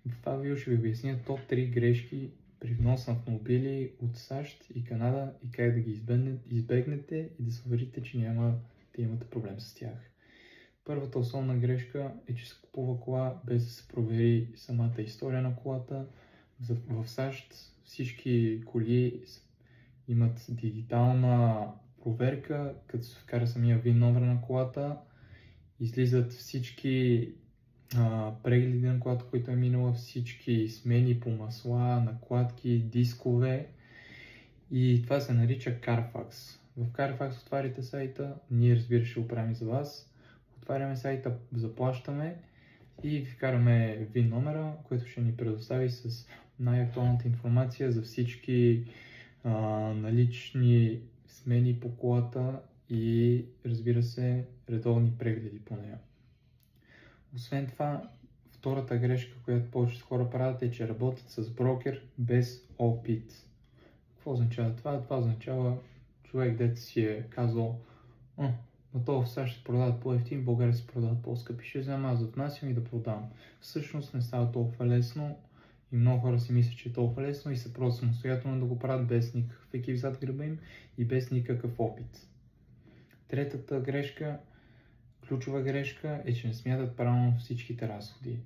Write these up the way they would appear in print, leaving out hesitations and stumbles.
В това видео ще ви обясня топ 3 грешки при внос на автомобили от САЩ и Канада и как да ги избегнете и да се уверите, че няма да имате проблем с тях. Първата основна грешка е, че се купува кола без да се провери самата история на колата. В САЩ всички коли имат дигитална проверка, като се вкара самия VIN номер на колата, излизат всички прегледи на колата, които е минала, всички смени по масла, накладки, дискове, и това се нарича Carfax. В Carfax отваряте сайта, ние разбира ще го правим за вас, отваряме сайта, заплащаме и вкараме VIN номера, което ще ни предостави с най-актуалната информация за всички налични смени по колата и разбира се редовни прегледи по нея. Освен това, втората грешка, която повечето хора правят, е, че работят с брокер без опит. Какво означава това? Това означава човек, дето си е казал: на това в САЩ се продават по-евтини, в България се продават по-скъпи, ще взема аз да внасям и да продавам. Всъщност не става толкова лесно и много хора си мислят, че е толкова лесно и се просто самостоятелно да го правят без никакъв екип зад гърба им и без никакъв опит. Третата грешка, ключова грешка, е, че не смятат правилно всичките разходи.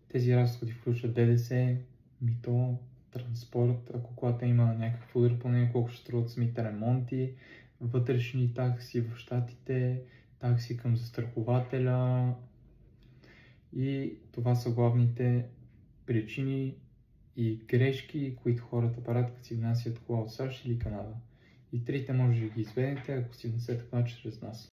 Тези разходи включват ДДС, мито, транспорт, ако колата има някакъв удар по нея, колко ще струват самите ремонти, вътрешни такси в щатите, такси към застрахователя, и това са главните причини и грешки, които хората правят, като си внасят кола от САЩ или Канада. И трите може да ги избегнете, ако си внесете кола чрез нас.